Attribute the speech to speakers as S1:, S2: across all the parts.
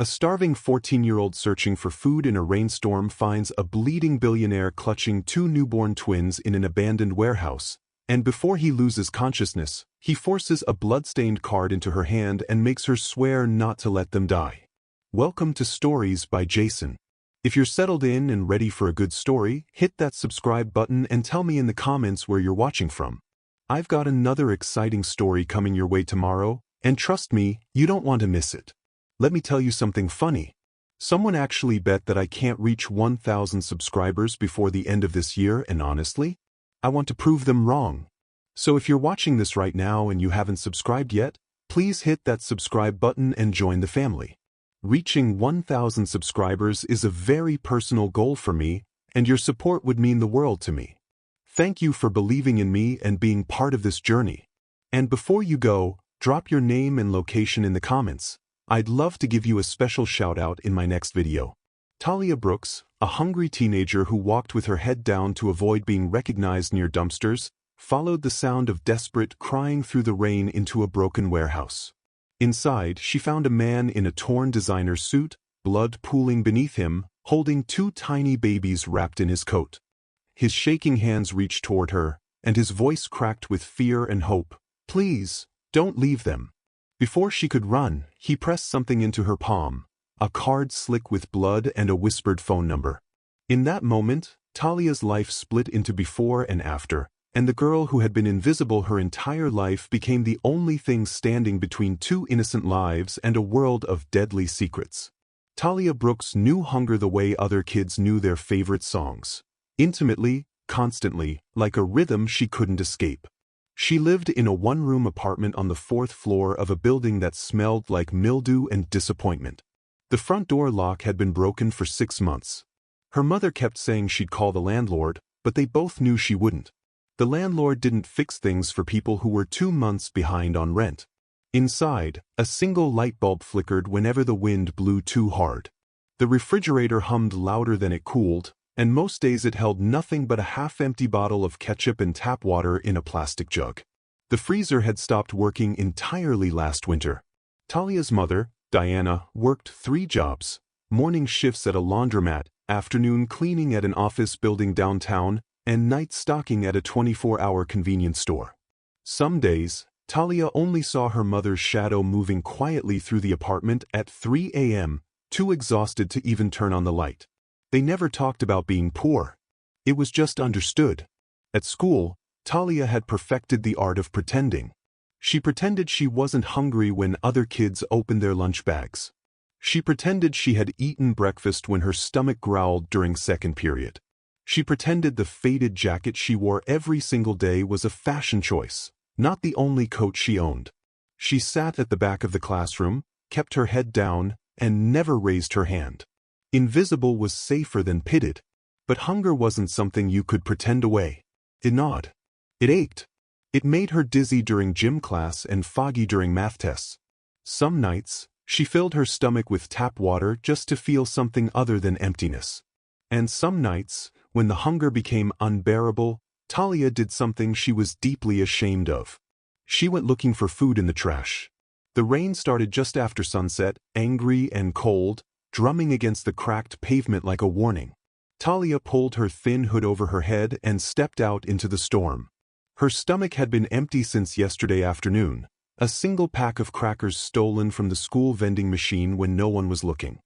S1: A starving 14-year-old searching for food in a rainstorm finds a bleeding billionaire clutching two newborn twins in an abandoned warehouse, and before he loses consciousness, he forces a blood-stained card into her hand and makes her swear not to let them die. Welcome to Stories by Jason. If you're settled in and ready for a good story, hit that subscribe button and tell me in the comments where you're watching from. I've got another exciting story coming your way tomorrow, and trust me, you don't want to miss it. Let me tell you something funny. Someone actually bet that I can't reach 1,000 subscribers before the end of this year, and honestly, I want to prove them wrong. So if you're watching this right now and you haven't subscribed yet, please hit that subscribe button and join the family. Reaching 1,000 subscribers is a very personal goal for me, and your support would mean the world to me. Thank you for believing in me and being part of this journey. And before you go, drop your name and location in the comments. I'd love to give you a special shout-out in my next video. Talia Brooks, a hungry teenager who walked with her head down to avoid being recognized near dumpsters, followed the sound of desperate crying through the rain into a broken warehouse. Inside, she found a man in a torn designer suit, blood pooling beneath him, holding two tiny babies wrapped in his coat. His shaking hands reached toward her, and his voice cracked with fear and hope. "Please, don't leave them." Before she could run, he pressed something into her palm, a card slick with blood and a whispered phone number. In that moment, Talia's life split into before and after, and the girl who had been invisible her entire life became the only thing standing between two innocent lives and a world of deadly secrets. Talia Brooks knew hunger the way other kids knew their favorite songs. Intimately, constantly, like a rhythm she couldn't escape. She lived in a one-room apartment on the 4th floor of a building that smelled like mildew and disappointment. The front door lock had been broken for 6 months. Her mother kept saying she'd call the landlord, but they both knew she wouldn't. The landlord didn't fix things for people who were 2 months behind on rent. Inside, a single light bulb flickered whenever the wind blew too hard. The refrigerator hummed louder than it cooled, and most days it held nothing but a half-empty bottle of ketchup and tap water in a plastic jug. The freezer had stopped working entirely last winter. Talia's mother, Diana, worked 3 jobs: morning shifts at a laundromat, afternoon cleaning at an office building downtown, and night stocking at a 24-hour convenience store. Some days, Talia only saw her mother's shadow moving quietly through the apartment at 3 a.m., too exhausted to even turn on the light. They never talked about being poor. It was just understood. At school, Talia had perfected the art of pretending. She pretended she wasn't hungry when other kids opened their lunch bags. She pretended she had eaten breakfast when her stomach growled during second period. She pretended the faded jacket she wore every single day was a fashion choice, not the only coat she owned. She sat at the back of the classroom, kept her head down, and never raised her hand. Invisible was safer than pitted, but hunger wasn't something you could pretend away. It gnawed. It ached. It made her dizzy during gym class and foggy during math tests. Some nights, she filled her stomach with tap water just to feel something other than emptiness. And some nights, when the hunger became unbearable, Talia did something she was deeply ashamed of. She went looking for food in the trash. The rain started just after sunset, angry and cold, drumming against the cracked pavement like a warning. Talia pulled her thin hood over her head and stepped out into the storm. Her stomach had been empty since yesterday afternoon, a single pack of crackers stolen from the school vending machine when no one was looking.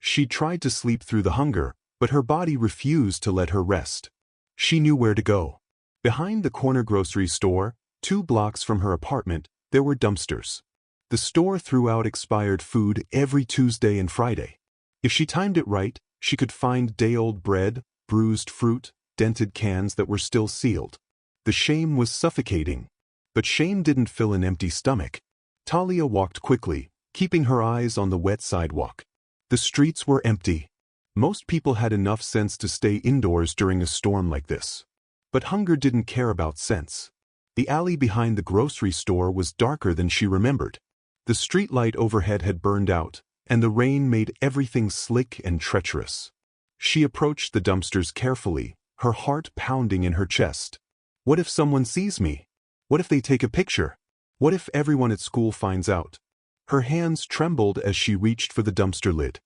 S1: She tried to sleep through the hunger, but her body refused to let her rest. She knew where to go. Behind the corner grocery store, 2 blocks from her apartment, there were dumpsters. The store threw out expired food every Tuesday and Friday. If she timed it right, she could find day-old bread, bruised fruit, dented cans that were still sealed. The shame was suffocating. But shame didn't fill an empty stomach. Talia walked quickly, keeping her eyes on the wet sidewalk. The streets were empty. Most people had enough sense to stay indoors during a storm like this. But hunger didn't care about sense. The alley behind the grocery store was darker than she remembered. The streetlight overhead had burned out, and the rain made everything slick and treacherous. She approached the dumpsters carefully, her heart pounding in her chest. What if someone sees me? What if they take a picture? What if everyone at school finds out? Her hands trembled as she reached for the dumpster lid.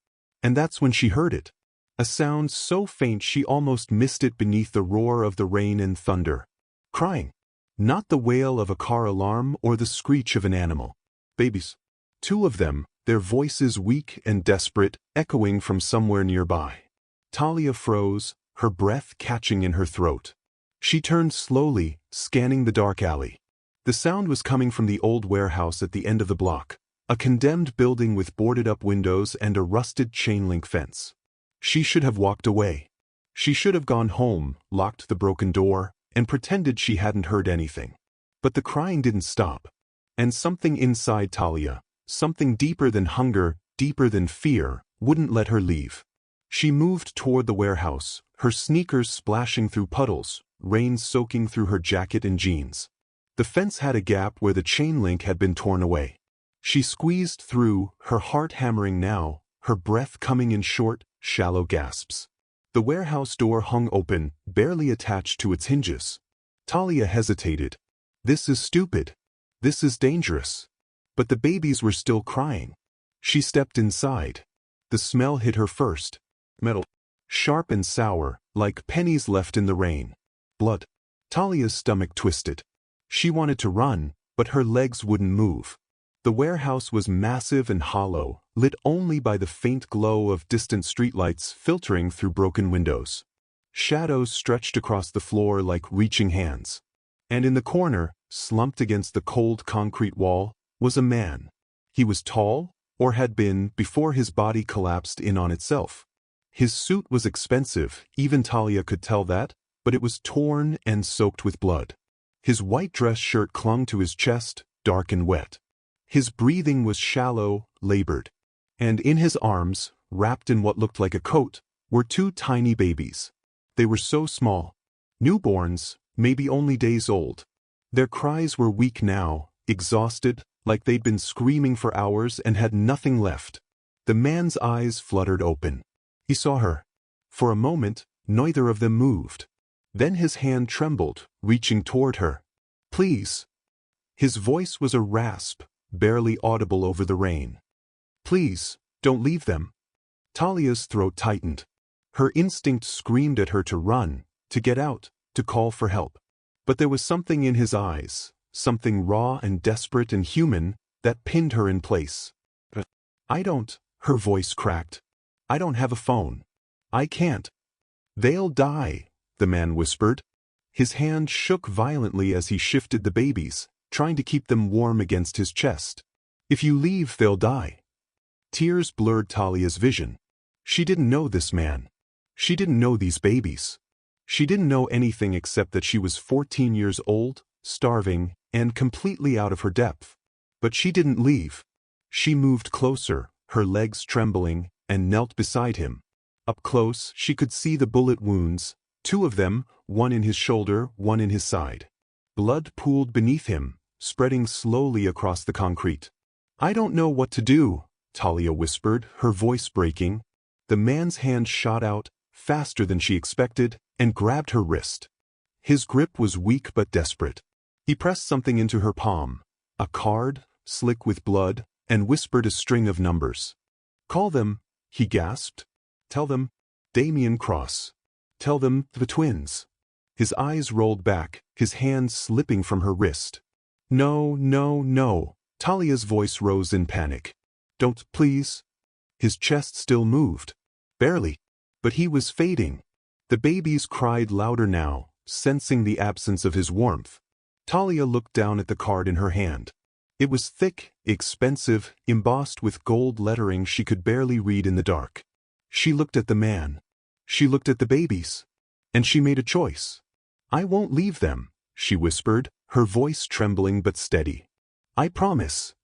S1: And that's when she heard it. A sound so faint she almost missed it beneath the roar of the rain and thunder. Crying. Not the wail of a car alarm or the screech of an animal. Babies. Two of them, their voices weak and desperate, echoing from somewhere nearby. Talia froze, her breath catching in her throat. She turned slowly, scanning the dark alley. The sound was coming from the old warehouse at the end of the block, a condemned building with boarded-up windows and a rusted chain-link fence. She should have walked away. She should have gone home, locked the broken door, and pretended she hadn't heard anything. But the crying didn't stop. And something inside Talia, something deeper than hunger, deeper than fear, wouldn't let her leave. She moved toward the warehouse, her sneakers splashing through puddles, rain soaking through her jacket and jeans. The fence had a gap where the chain link had been torn away. She squeezed through, her heart hammering now, her breath coming in short, shallow gasps. The warehouse door hung open, barely attached to its hinges. Talia hesitated. This is stupid. This is dangerous. But the babies were still crying. She stepped inside. The smell hit her first. Metal. Sharp and sour, like pennies left in the rain. Blood. Talia's stomach twisted. She wanted to run, but her legs wouldn't move. The warehouse was massive and hollow, lit only by the faint glow of distant streetlights filtering through broken windows. Shadows stretched across the floor like reaching hands. And in the corner, slumped against the cold concrete wall, was a man. He was tall, or had been before his body collapsed in on itself. His suit was expensive, even Talia could tell that, but it was torn and soaked with blood. His white dress shirt clung to his chest, dark and wet. His breathing was shallow, labored. And in his arms, wrapped in what looked like a coat, were two tiny babies. They were so small. Newborns, maybe only days old. Their cries were weak now, exhausted, like they'd been screaming for hours and had nothing left. The man's eyes fluttered open. He saw her. For a moment, neither of them moved. Then his hand trembled, reaching toward her. Please. His voice was a rasp, barely audible over the rain. Please, don't leave them. Talia's throat tightened. Her instinct screamed at her to run, to get out, to call for help. But there was something in his eyes, something raw and desperate and human, that pinned her in place. Her voice cracked. I don't have a phone. I can't. They'll die, the man whispered. His hand shook violently as he shifted the babies, trying to keep them warm against his chest. If you leave, they'll die. Tears blurred Talia's vision. She didn't know this man. She didn't know these babies. She didn't know anything except that she was 14 years old, starving, and completely out of her depth. But she didn't leave. She moved closer, her legs trembling, and knelt beside him. Up close, she could see the bullet wounds, two of them, one in his shoulder, one in his side. Blood pooled beneath him, spreading slowly across the concrete. I don't know what to do, Talia whispered, her voice breaking. The man's hand shot out, faster than she expected, and grabbed her wrist. His grip was weak but desperate. He pressed something into her palm, a card, slick with blood, and whispered a string of numbers. Call them, he gasped. Tell them, Damien Cross. Tell them, the twins. His eyes rolled back, his hand slipping from her wrist. No, no, no. Talia's voice rose in panic. Don't, please. His chest still moved. Barely. But he was fading. The babies cried louder now, sensing the absence of his warmth. Talia looked down at the card in her hand. It was thick, expensive, embossed with gold lettering she could barely read in the dark. She looked at the man. She looked at the babies. And she made a choice. I won't leave them, she whispered, her voice trembling but steady. I promise.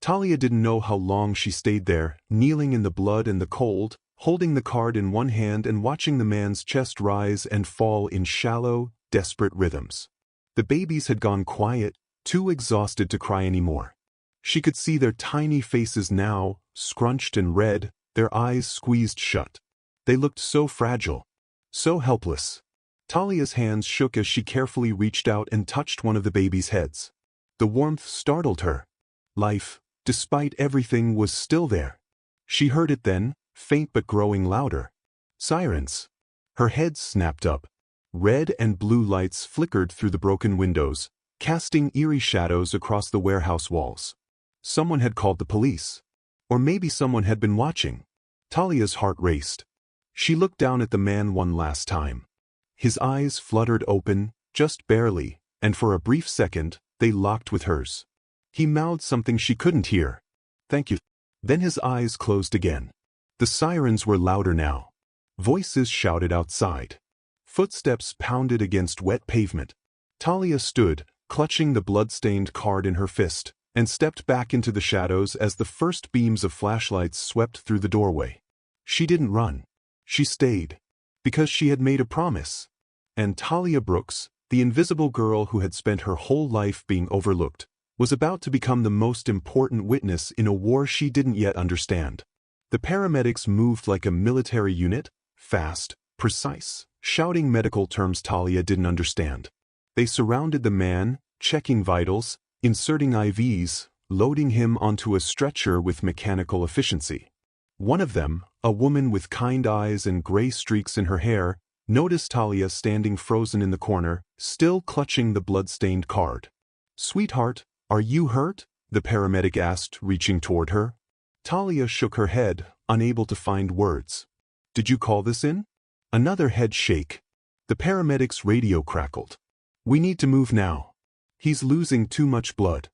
S1: Talia didn't know how long she stayed there, kneeling in the blood and the cold, holding the card in one hand and watching the man's chest rise and fall in shallow, desperate rhythms. The babies had gone quiet, too exhausted to cry anymore. She could see their tiny faces now, scrunched and red, their eyes squeezed shut. They looked so fragile, so helpless. Talia's hands shook as she carefully reached out and touched one of the babies' heads. The warmth startled her. Life, despite everything, was still there. She heard it then, faint but growing louder. Sirens. Her head snapped up. Red and blue lights flickered through the broken windows, casting eerie shadows across the warehouse walls. Someone had called the police. Or maybe someone had been watching. Talia's heart raced. She looked down at the man one last time. His eyes fluttered open, just barely, and for a brief second, they locked with hers. He mouthed something she couldn't hear. "Thank you." Then his eyes closed again. The sirens were louder now. Voices shouted outside. Footsteps pounded against wet pavement. Talia stood, clutching the blood-stained card in her fist, and stepped back into the shadows as the first beams of flashlights swept through the doorway. She didn't run. She stayed. Because she had made a promise. And Talia Brooks, the invisible girl who had spent her whole life being overlooked, was about to become the most important witness in a war she didn't yet understand. The paramedics moved like a military unit, fast, precise, shouting medical terms Talia didn't understand. They surrounded the man, checking vitals, inserting IVs, loading him onto a stretcher with mechanical efficiency. One of them, a woman with kind eyes and gray streaks in her hair, noticed Talia standing frozen in the corner, still clutching the blood-stained card. "Sweetheart, are you hurt?" the paramedic asked, reaching toward her. Talia shook her head, unable to find words. "Did you call this in?" Another head shake. The paramedic's radio crackled. "We need to move now. He's losing too much blood."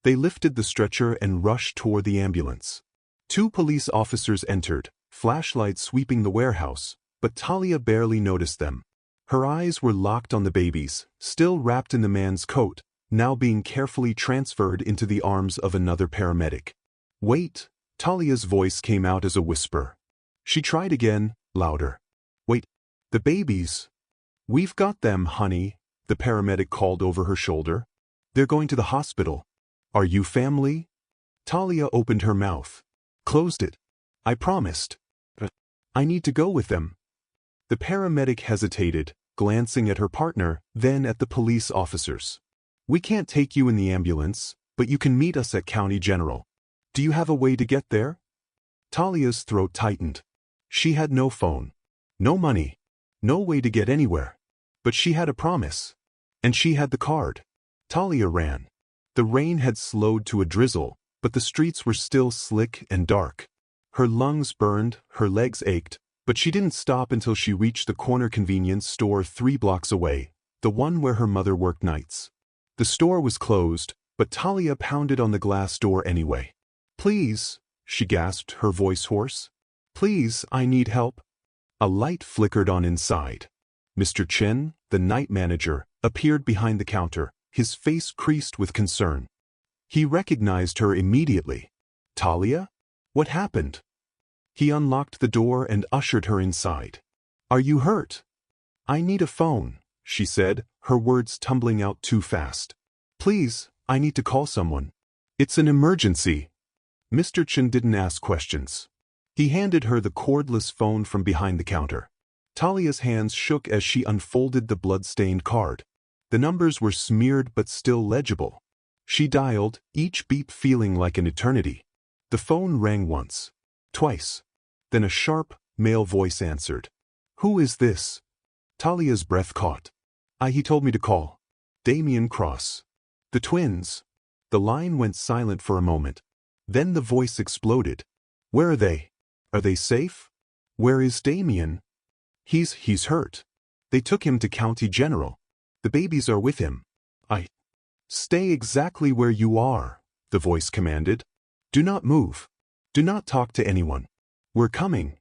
S1: They lifted the stretcher and rushed toward the ambulance. 2 police officers entered, flashlights sweeping the warehouse, but Talia barely noticed them. Her eyes were locked on the babies, still wrapped in the man's coat, now being carefully transferred into the arms of another paramedic. "Wait," Talia's voice came out as a whisper. She tried again, louder. "Wait, the babies." "We've got them, honey," the paramedic called over her shoulder. "They're going to the hospital. Are you family?" Talia opened her mouth. Closed it. "I promised. I need to go with them." The paramedic hesitated, glancing at her partner, then at the police officers. "We can't take you in the ambulance, but you can meet us at County General. Do you have a way to get there?" Talia's throat tightened. She had no phone, no money, no way to get anywhere. But she had a promise. And she had the card. Talia ran. The rain had slowed to a drizzle, but the streets were still slick and dark. Her lungs burned, her legs ached, but she didn't stop until she reached the corner convenience store 3 blocks away, the one where her mother worked nights. The store was closed, but Talia pounded on the glass door anyway. "Please," she gasped, her voice hoarse. "Please, I need help." A light flickered on inside. Mr. Chen, the night manager, appeared behind the counter, his face creased with concern. He recognized her immediately. "Talia? What happened?" He unlocked the door and ushered her inside. "Are you hurt?" "I need a phone," she said, her words tumbling out too fast. "Please, I need to call someone. It's an emergency." Mr. Chen didn't ask questions. He handed her the cordless phone from behind the counter. Talia's hands shook as she unfolded the blood-stained card. The numbers were smeared but still legible. She dialed, each beep feeling like an eternity. The phone rang once, twice. Then a sharp, male voice answered. "Who is this?" Talia's breath caught. He told me to call. Damien Cross. The twins." The line went silent for a moment. Then the voice exploded. "Where are they? Are they safe? Where is Damien?" He's hurt. They took him to County General. The babies are with him." "Stay exactly where you are," the voice commanded. "Do not move. Do not talk to anyone. We're coming."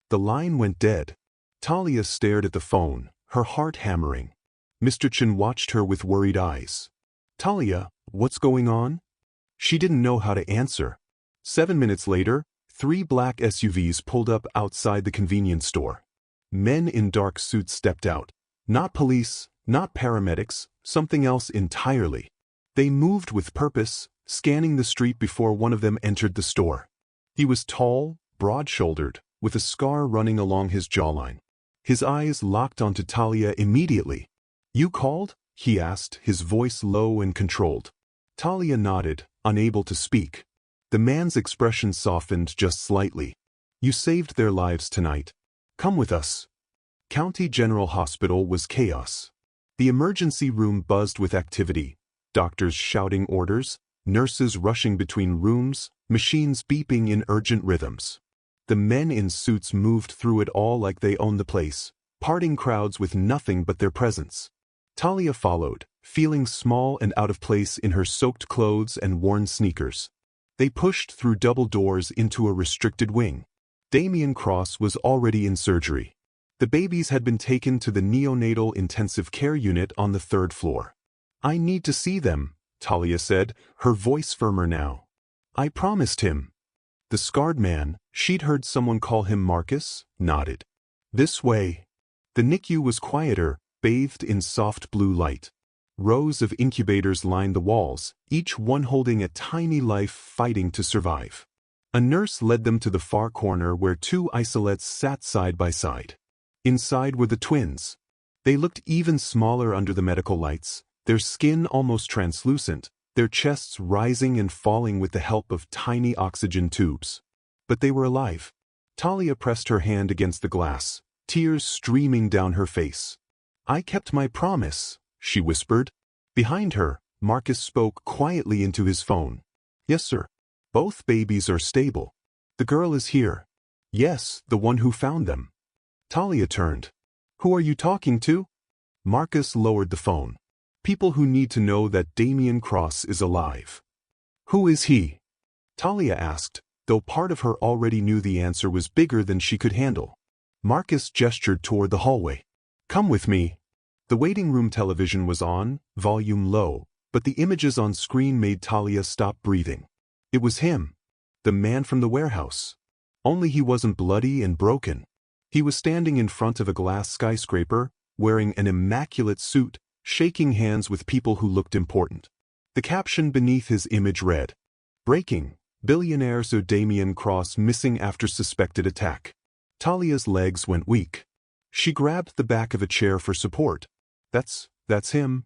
S1: The line went dead. Talia stared at the phone, her heart hammering. Mr. Chen watched her with worried eyes. "Talia, what's going on?" She didn't know how to answer. 7 minutes later, 3 black SUVs pulled up outside the convenience store. Men in dark suits stepped out. Not police, not paramedics, something else entirely. They moved with purpose, scanning the street before one of them entered the store. He was tall, broad-shouldered, with a scar running along his jawline. His eyes locked onto Talia immediately. "You called?" he asked, his voice low and controlled. Talia nodded, unable to speak. The man's expression softened just slightly. You saved their lives tonight. Come with us. County General Hospital was chaos. The emergency room buzzed with activity. Doctors shouting orders, nurses rushing between rooms, machines beeping in urgent rhythms. The men in suits moved through it all like they owned the place, parting crowds with nothing but their presence. Talia followed, feeling small and out of place in her soaked clothes and worn sneakers. They pushed through double doors into a restricted wing. Damien Cross was already in surgery. The babies had been taken to the neonatal intensive care unit on the 3rd floor. I need to see them, Talia said, her voice firmer now. I promised him. The scarred man, she'd heard someone call him Marcus, nodded. This way. The NICU was quieter, bathed in soft blue light. Rows of incubators lined the walls, each one holding a tiny life fighting to survive. A nurse led them to the far corner where 2 isolates sat side by side. Inside were the twins. They looked even smaller under the medical lights, their skin almost translucent, their chests rising and falling with the help of tiny oxygen tubes. But they were alive. Talia pressed her hand against the glass, tears streaming down her face. I kept my promise, she whispered. Behind her, Marcus spoke quietly into his phone. Yes, sir. Both babies are stable. The girl is here. Yes, the one who found them. Talia turned. Who are you talking to? Marcus lowered the phone. People who need to know that Damien Cross is alive. Who is he? Talia asked, though part of her already knew the answer was bigger than she could handle. Marcus gestured toward the hallway. Come with me. The waiting room television was on, volume low, but the images on screen made Talia stop breathing. It was him. The man from the warehouse. Only he wasn't bloody and broken. He was standing in front of a glass skyscraper, wearing an immaculate suit, shaking hands with people who looked important. The caption beneath his image read, Breaking, Billionaire so Damien Cross missing after suspected attack. Talia's legs went weak. She grabbed the back of a chair for support. That's him.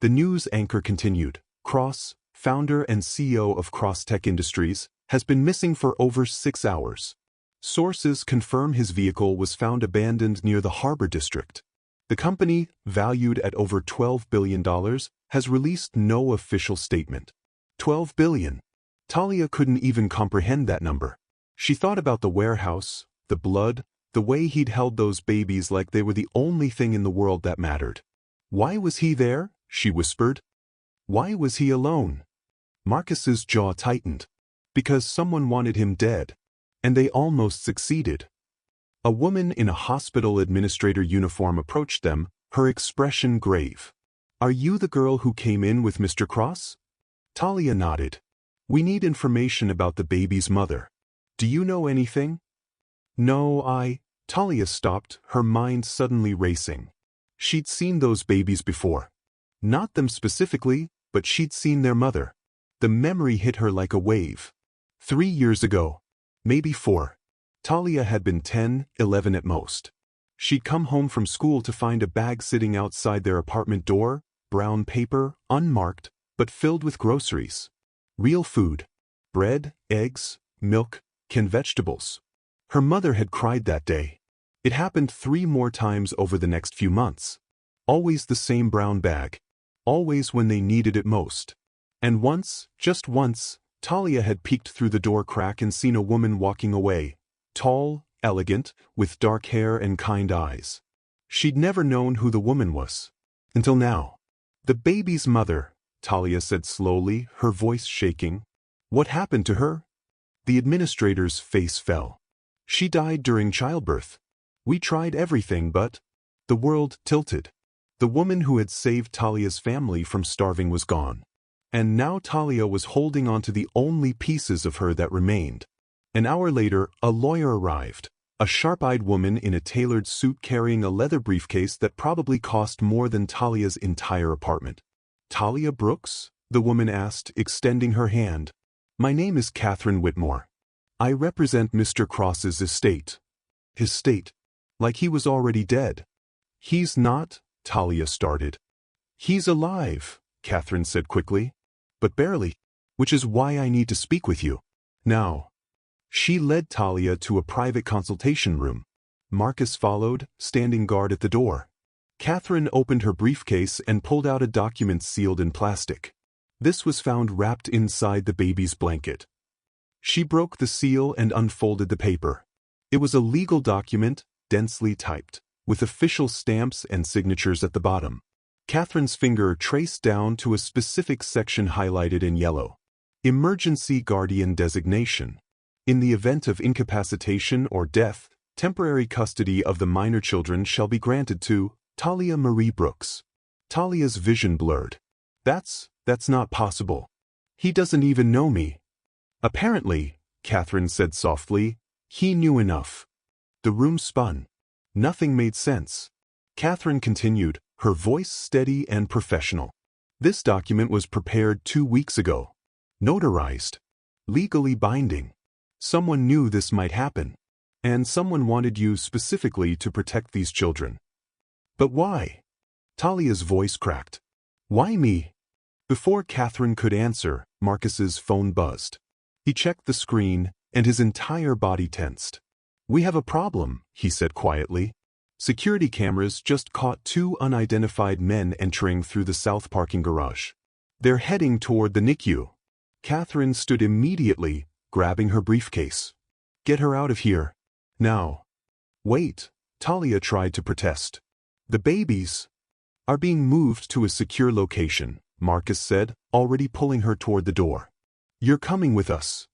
S1: The news anchor continued. Cross, founder and CEO of Cross Tech Industries, has been missing for over 6 hours. Sources confirm his vehicle was found abandoned near the Harbor District. The company, valued at over $12 billion, has released no official statement. $12 billion. Talia couldn't even comprehend that number. She thought about the warehouse, the blood, the way he'd held those babies like they were the only thing in the world that mattered. Why was he there? She whispered. Why was he alone? Marcus's jaw tightened. Because someone wanted him dead. And they almost succeeded. A woman in a hospital administrator uniform approached them, her expression grave. Are you the girl who came in with Mr. Cross? Talia nodded. We need information about the baby's mother. Do you know anything? No, Talia stopped, her mind suddenly racing. She'd seen those babies before. Not them specifically, but she'd seen their mother. The memory hit her like a wave. 3 years ago. Maybe 4. Talia had been 10, 11 at most. She'd come home from school to find a bag sitting outside their apartment door, brown paper, unmarked, but filled with groceries. Real food. Bread, eggs, milk, canned vegetables. Her mother had cried that day. It happened 3 more times over the next few months. Always the same brown bag. Always when they needed it most. And once, just once, Talia had peeked through the door crack and seen a woman walking away. Tall, elegant, with dark hair and kind eyes. She'd never known who the woman was. Until now. The baby's mother, Talia said slowly, her voice shaking. What happened to her? The administrator's face fell. She died during childbirth. We tried everything but... The world tilted. The woman who had saved Talia's family from starving was gone. And now Talia was holding on to the only pieces of her that remained. An hour later, a lawyer arrived. A sharp-eyed woman in a tailored suit carrying a leather briefcase that probably cost more than Talia's entire apartment. Talia Brooks? The woman asked, extending her hand. My name is Catherine Whitmore. I represent Mr. Cross's estate. His state. Like he was already dead. He's not, Talia started. He's alive, Catherine said quickly. But barely. Which is why I need to speak with you. Now. She led Talia to a private consultation room. Marcus followed, standing guard at the door. Catherine opened her briefcase and pulled out a document sealed in plastic. This was found wrapped inside the baby's blanket. She broke the seal and unfolded the paper. It was a legal document, densely typed, with official stamps and signatures at the bottom. Catherine's finger traced down to a specific section highlighted in yellow. Emergency Guardian Designation. In the event of incapacitation or death, temporary custody of the minor children shall be granted to Talia Marie Brooks. Talia's vision blurred. That's not possible. He doesn't even know me. Apparently, Catherine said softly, he knew enough. The room spun. Nothing made sense. Catherine continued, her voice steady and professional. This document was prepared 2 weeks ago. Notarized. Legally binding. Someone knew this might happen. And someone wanted you specifically to protect these children. But why? Talia's voice cracked. Why me? Before Catherine could answer, Marcus's phone buzzed. He checked the screen, and his entire body tensed. We have a problem, he said quietly. Security cameras just caught 2 unidentified men entering through the south parking garage. They're heading toward the NICU. Catherine stood immediately, grabbing her briefcase. Get her out of here. Now. Wait, Talia tried to protest. The babies are being moved to a secure location, Marcus said, already pulling her toward the door. You're coming with us.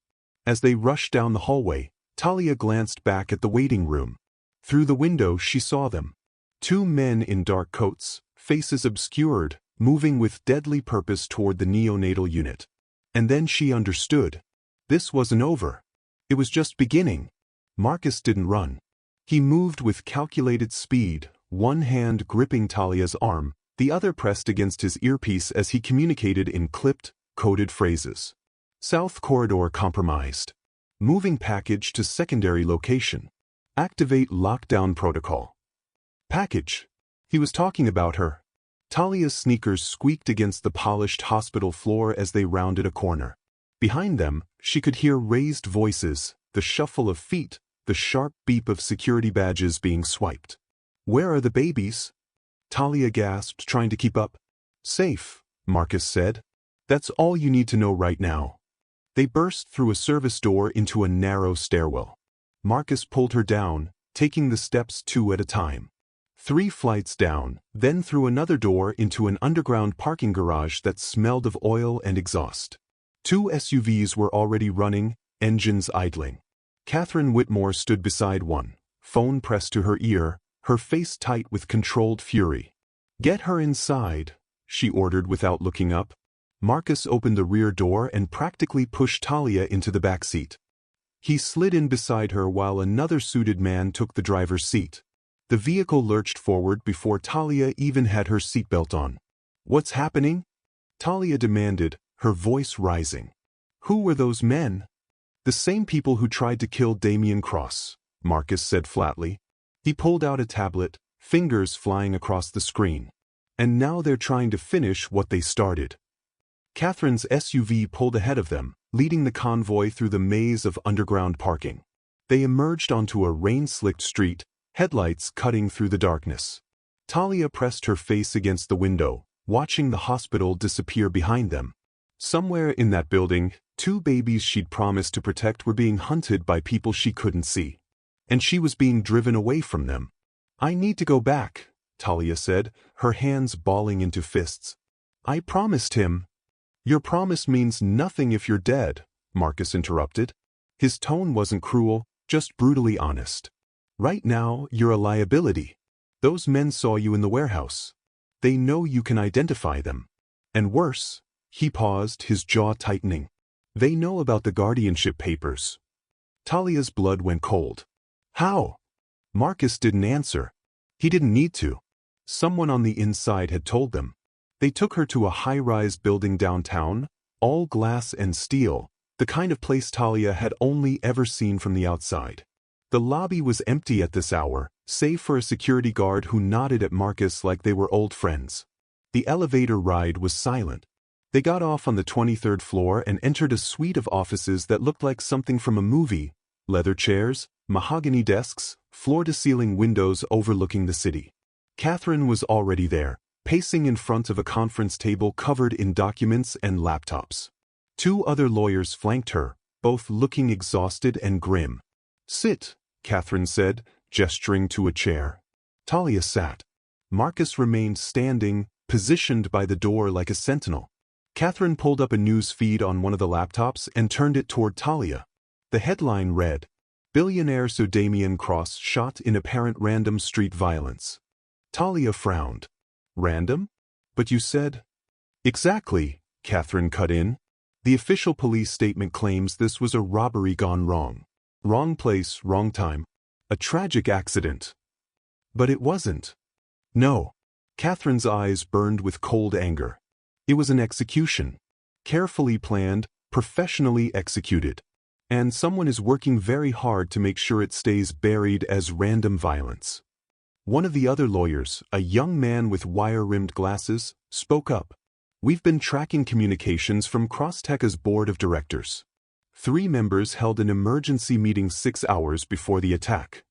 S1: As they rushed down the hallway, Talia glanced back at the waiting room. Through the window she saw them. 2 men in dark coats, faces obscured, moving with deadly purpose toward the neonatal unit. And then she understood. This wasn't over. It was just beginning. Marcus didn't run. He moved with calculated speed, one hand gripping Talia's arm, the other pressed against his earpiece as he communicated in clipped, coded phrases. South corridor compromised. Moving package to secondary location. Activate lockdown protocol. Package. He was talking about her. Talia's sneakers squeaked against the polished hospital floor as they rounded a corner. Behind them, she could hear raised voices, the shuffle of feet, the sharp beep of security badges being swiped. Where are the babies? Talia gasped, trying to keep up. Safe, Marcus said. That's all you need to know right now. They burst through a service door into a narrow stairwell. Marcus pulled her down, taking the steps 2 at a time. 3 flights down, then through another door into an underground parking garage that smelled of oil and exhaust. 2 SUVs were already running, engines idling. Catherine Whitmore stood beside one, phone pressed to her ear, her face tight with controlled fury. Get her inside, she ordered without looking up. Marcus opened the rear door and practically pushed Talia into the back seat. He slid in beside her while another suited man took the driver's seat. The vehicle lurched forward before Talia even had her seatbelt on. What's happening? Talia demanded, her voice rising. Who were those men? The same people who tried to kill Damien Cross, Marcus said flatly. He pulled out a tablet, fingers flying across the screen. And now they're trying to finish what they started. Catherine's SUV pulled ahead of them, leading the convoy through the maze of underground parking. They emerged onto a rain-slicked street, headlights cutting through the darkness. Talia pressed her face against the window, watching the hospital disappear behind them. Somewhere in that building, 2 babies she'd promised to protect were being hunted by people she couldn't see. And she was being driven away from them. I need to go back, Talia said, her hands balling into fists. I promised him. Your promise means nothing if you're dead, Marcus interrupted. His tone wasn't cruel, just brutally honest. Right now, you're a liability. Those men saw you in the warehouse. They know you can identify them. And worse, he paused, his jaw tightening. They know about the guardianship papers. Talia's blood went cold. How? Marcus didn't answer. He didn't need to. Someone on the inside had told them. They took her to a high-rise building downtown, all glass and steel, the kind of place Talia had only ever seen from the outside. The lobby was empty at this hour, save for a security guard who nodded at Marcus like they were old friends. The elevator ride was silent. They got off on the 23rd floor and entered a suite of offices that looked like something from a movie: leather chairs, mahogany desks, floor-to-ceiling windows overlooking the city. Catherine was already there, pacing in front of a conference table covered in documents and laptops. Two other lawyers flanked her, both looking exhausted and grim. "Sit," Catherine said, gesturing to a chair. Talia sat. Marcus remained standing, positioned by the door like a sentinel. Catherine pulled up a news feed on one of the laptops and turned it toward Talia. The headline read, "Billionaire so Damien Cross shot in apparent random street violence." Talia frowned. "Random? But you said—" "Exactly," Catherine cut in. "The official police statement claims this was a robbery gone wrong. Wrong place, wrong time. A tragic accident." "But it wasn't." "No." Catherine's eyes burned with cold anger. "It was an execution. Carefully planned, professionally executed. And someone is working very hard to make sure it stays buried as random violence." One of the other lawyers, a young man with wire-rimmed glasses, spoke up. "We've been tracking communications from Crossteca's board of directors. 3 members held an emergency meeting 6 hours before the attack."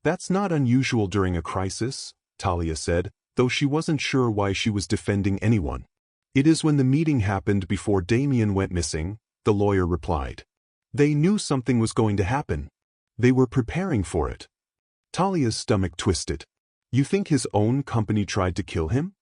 S1: "That's not unusual during a crisis," Talia said, though she wasn't sure why she was defending anyone. "It is when the meeting happened before Damien went missing," the lawyer replied. "They knew something was going to happen. They were preparing for it." Talia's stomach twisted. "You think his own company tried to kill him?"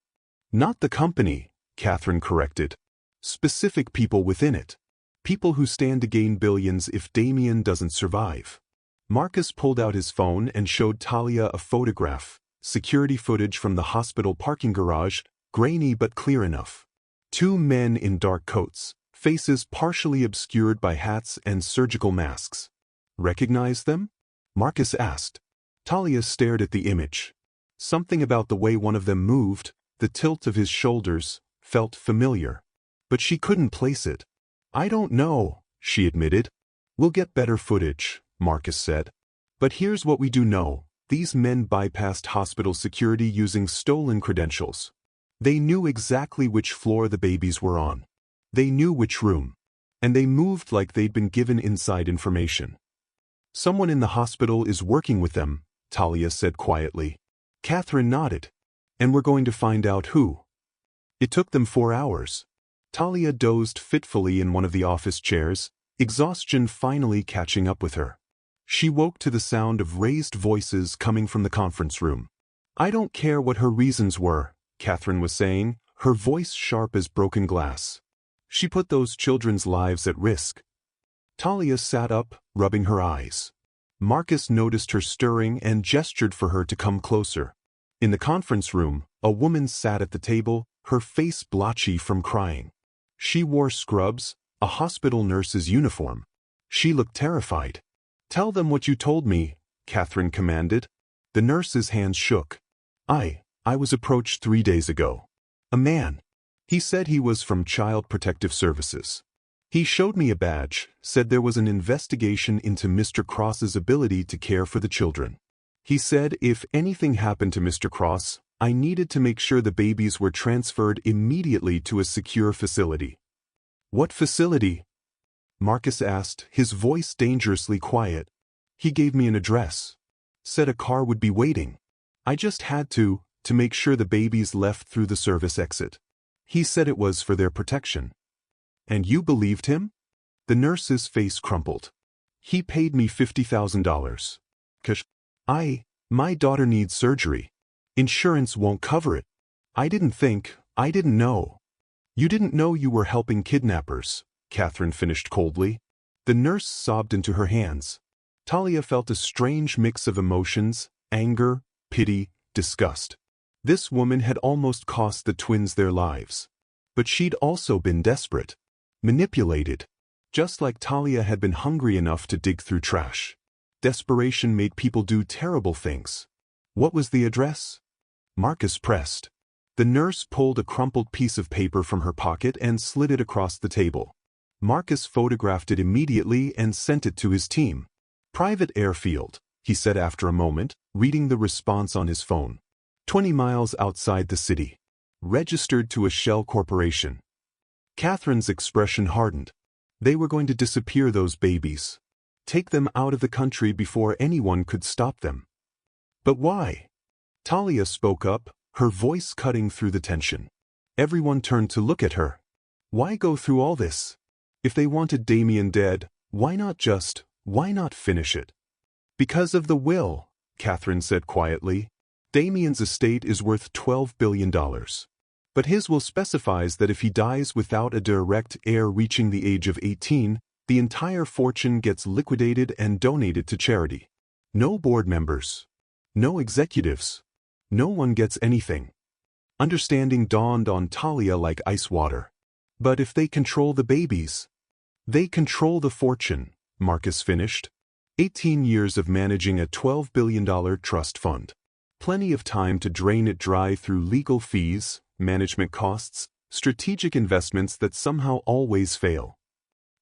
S1: "Not the company," Catherine corrected. "Specific people within it. People who stand to gain billions if Damien doesn't survive." Marcus pulled out his phone and showed Talia a photograph, security footage from the hospital parking garage, grainy but clear enough. 2 men in dark coats, faces partially obscured by hats and surgical masks. "Recognize them?" Marcus asked. Talia stared at the image. Something about the way one of them moved, the tilt of his shoulders, felt familiar. But she couldn't place it. "I don't know," she admitted. "We'll get better footage," Marcus said. "But here's what we do know. These men bypassed hospital security using stolen credentials. They knew exactly which floor the babies were on. They knew which room. And they moved like they'd been given inside information." "Someone in the hospital is working with them," Talia said quietly. Catherine nodded. "And we're going to find out who." It took them 4 hours. Talia dozed fitfully in one of the office chairs, exhaustion finally catching up with her. She woke to the sound of raised voices coming from the conference room. "I don't care what her reasons were," Catherine was saying, her voice sharp as broken glass. "She put those children's lives at risk." Talia sat up, rubbing her eyes. Marcus noticed her stirring and gestured for her to come closer. In the conference room, a woman sat at the table, her face blotchy from crying. She wore scrubs, a hospital nurse's uniform. She looked terrified. "Tell them what you told me," Catherine commanded. The nurse's hands shook. I was approached 3 days ago. A man. He said he was from Child Protective Services. He showed me a badge, said there was an investigation into Mr. Cross's ability to care for the children. He said if anything happened to Mr. Cross, I needed to make sure the babies were transferred immediately to a secure facility." "What facility?" Marcus asked, his voice dangerously quiet. "He gave me an address. Said a car would be waiting. I just had to make sure the babies left through the service exit. He said it was for their protection." "And you believed him?" The nurse's face crumpled. "He paid me $50,000. My daughter needs surgery. Insurance won't cover it. I didn't know." "You didn't know you were helping kidnappers," Catherine finished coldly. The nurse sobbed into her hands. Talia felt a strange mix of emotions: anger, pity, disgust. This woman had almost cost the twins their lives. But she'd also been desperate. Manipulated. Just like Talia had been hungry enough to dig through trash. Desperation made people do terrible things. "What was the address?" Marcus pressed. The nurse pulled a crumpled piece of paper from her pocket and slid it across the table. Marcus photographed it immediately and sent it to his team. "Private airfield," he said after a moment, reading the response on his phone. 20 miles outside the city. Registered to a shell corporation. Catherine's expression hardened. They were going to disappear, those babies. Take them out of the country before anyone could stop them. But why? Talia spoke up, her voice cutting through the tension. Everyone turned to look at her. Why go through all this? If they wanted Damien dead, why not finish it? Because of the will, Catherine said quietly. Damien's estate is worth $12 billion. But his will specifies that if he dies without a direct heir reaching the age of 18, the entire fortune gets liquidated and donated to charity. No board members. No executives. No one gets anything. Understanding dawned on Talia like ice water. But if they control the babies, they control the fortune, Marcus finished. 18 years of managing a $12 billion trust fund. Plenty of time to drain it dry through legal fees, management costs, strategic investments that somehow always fail.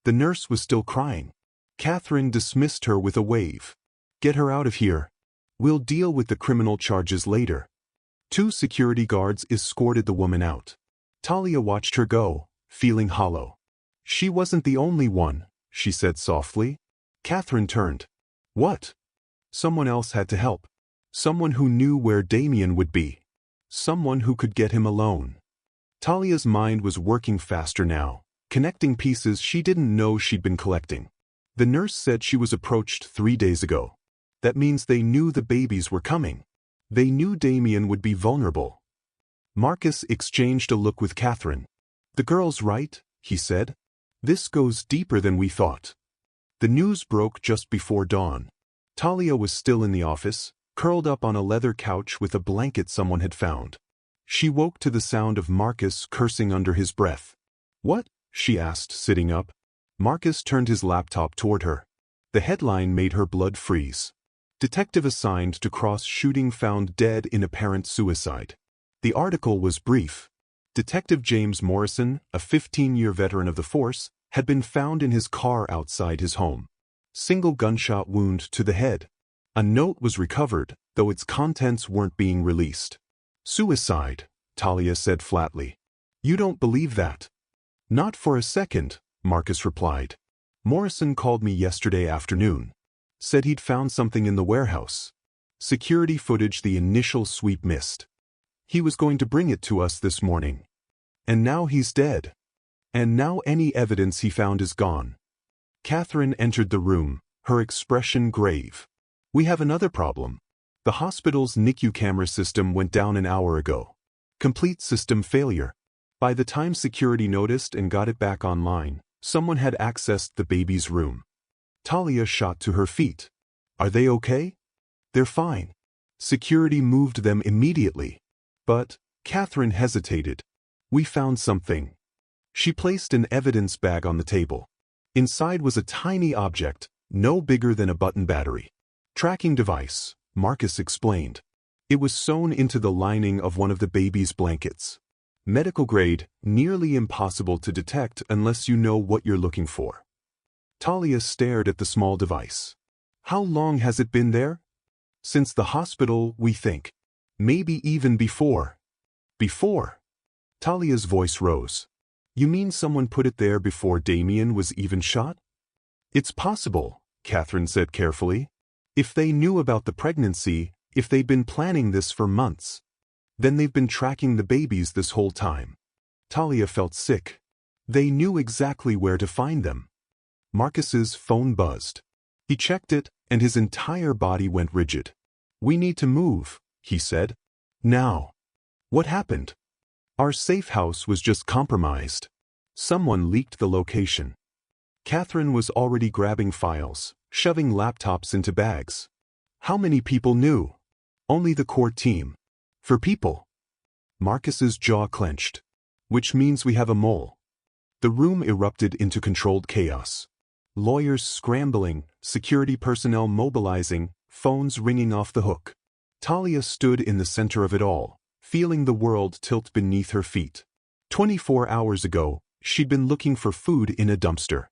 S1: The nurse was still crying. Catherine dismissed her with a wave. Get her out of here. We'll deal with the criminal charges later. 2 security guards escorted the woman out. Talia watched her go, feeling hollow. She wasn't the only one, she said softly. Catherine turned. What? Someone else had to help. Someone who knew where Damien would be. Someone who could get him alone. Talia's mind was working faster now, connecting pieces she didn't know she'd been collecting. The nurse said she was approached 3 days ago. That means they knew the babies were coming. They knew Damien would be vulnerable. Marcus exchanged a look with Catherine. The girl's right, he said. This goes deeper than we thought. The news broke just before dawn. Talia was still in the office, curled up on a leather couch with a blanket someone had found. She woke to the sound of Marcus cursing under his breath. What? She asked, sitting up. Marcus turned his laptop toward her. The headline made her blood freeze. Detective assigned to Cross shooting found dead in apparent suicide. The article was brief. Detective James Morrison, a 15-year veteran of the force, had been found in his car outside his home. Single gunshot wound to the head. A note was recovered, though its contents weren't being released. Suicide, Talia said flatly. You don't believe that? Not for a second, Marcus replied. Morrison called me yesterday afternoon. Said he'd found something in the warehouse. Security footage the initial sweep missed. He was going to bring it to us this morning. And now he's dead. And now any evidence he found is gone. Catherine entered the room, her expression grave. We have another problem. The hospital's NICU camera system went down an hour ago. Complete system failure. By the time security noticed and got it back online, someone had accessed the baby's room. Talia shot to her feet. Are they okay? They're fine. Security moved them immediately. But, Catherine hesitated. We found something. She placed an evidence bag on the table. Inside was a tiny object, no bigger than a button battery. Tracking device, Marcus explained. It was sewn into the lining of one of the baby's blankets. Medical grade, nearly impossible to detect unless you know what you're looking for. Talia stared at the small device. How long has it been there? Since the hospital, we think. Maybe even before. Before? Talia's voice rose. You mean someone put it there before Damien was even shot? It's possible, Catherine said carefully. If they knew about the pregnancy, if they'd been planning this for months, then they've been tracking the babies this whole time. Talia felt sick. They knew exactly where to find them. Marcus's phone buzzed. He checked it, and his entire body went rigid. We need to move, he said. Now. What happened? Our safe house was just compromised. Someone leaked the location. Catherine was already grabbing files, shoving laptops into bags. How many people knew? Only the core team. For people. Marcus's jaw clenched. Which means we have a mole. The room erupted into controlled chaos. Lawyers scrambling, security personnel mobilizing, phones ringing off the hook. Talia stood in the center of it all, feeling the world tilt beneath her feet. 24 hours ago, she'd been looking for food in a dumpster.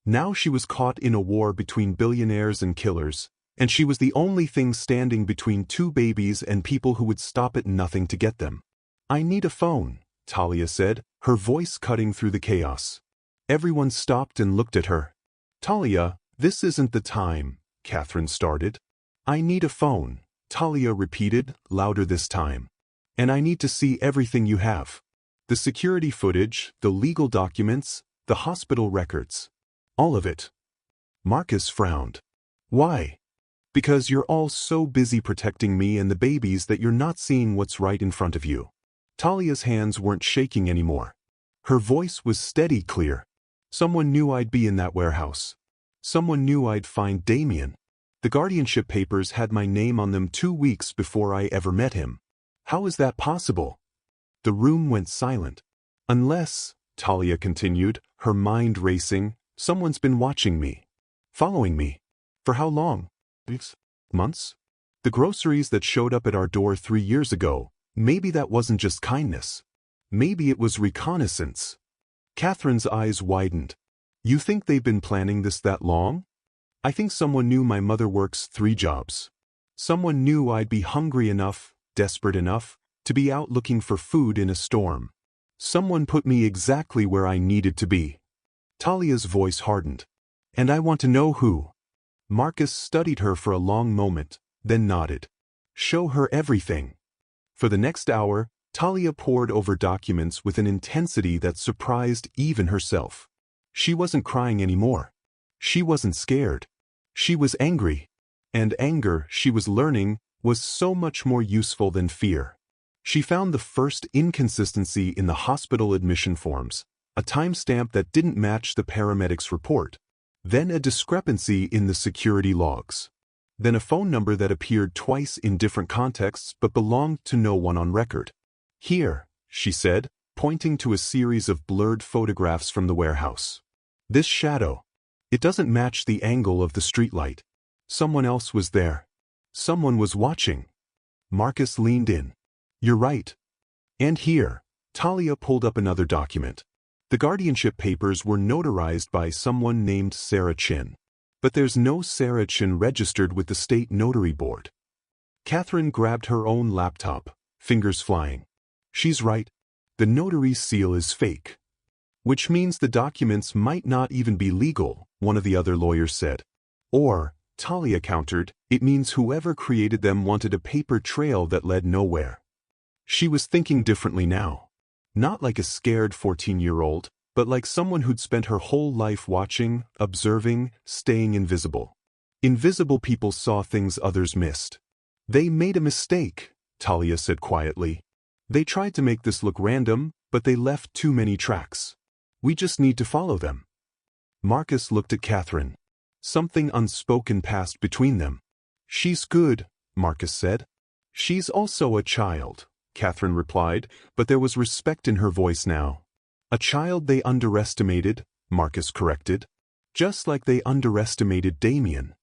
S1: Now she was caught in a war between billionaires and killers, and she was the only thing standing between 2 babies and people who would stop at nothing to get them. I need a phone, Talia said, her voice cutting through the chaos. Everyone stopped and looked at her. "Talia, this isn't the time," Catherine started. "I need a phone," Talia repeated, louder this time. "And I need to see everything you have. The security footage, the legal documents, the hospital records. All of it." Marcus frowned. "Why?" "Because you're all so busy protecting me and the babies that you're not seeing what's right in front of you." Talia's hands weren't shaking anymore. Her voice was steady, clear. "Someone knew I'd be in that warehouse. Someone knew I'd find Damien. The guardianship papers had my name on them 2 weeks before I ever met him. How is that possible?" The room went silent. "Unless," Talia continued, her mind racing, "someone's been watching me. Following me. For how long? Weeks? Months? The groceries that showed up at our door 3 years ago, maybe that wasn't just kindness. Maybe it was reconnaissance." Catherine's eyes widened. "You think they've been planning this that long?" "I think someone knew my mother works 3 jobs. Someone knew I'd be hungry enough, desperate enough, to be out looking for food in a storm. Someone put me exactly where I needed to be." Talia's voice hardened. "And I want to know who." Marcus studied her for a long moment, then nodded. "Show her everything." For the next hour, Talia pored over documents with an intensity that surprised even herself. She wasn't crying anymore. She wasn't scared. She was angry. And anger, she was learning, was so much more useful than fear. She found the first inconsistency in the hospital admission forms, a timestamp that didn't match the paramedic's report. Then a discrepancy in the security logs. Then a phone number that appeared twice in different contexts but belonged to no one on record. "Here," she said, pointing to a series of blurred photographs from the warehouse. "This shadow. It doesn't match the angle of the streetlight. Someone else was there. Someone was watching." Marcus leaned in. "You're right. And here." Talia pulled up another document. The guardianship papers were notarized by someone named Sarah Chin. But there's no Sarah Chin registered with the state notary board. Catherine grabbed her own laptop, fingers flying. "She's right. The notary's seal is fake. Which means the documents might not even be legal," one of the other lawyers said. "Or," Talia countered, "it means whoever created them wanted a paper trail that led nowhere." She was thinking differently now. Not like a scared 14-year-old, but like someone who'd spent her whole life watching, observing, staying invisible. Invisible people saw things others missed. "They made a mistake," Talia said quietly. "They tried to make this look random, but they left too many tracks. We just need to follow them." Marcus looked at Catherine. Something unspoken passed between them. "She's good," Marcus said. "She's also a child," Catherine replied, but there was respect in her voice now. "A child they underestimated," Marcus corrected. "Just like they underestimated Damien."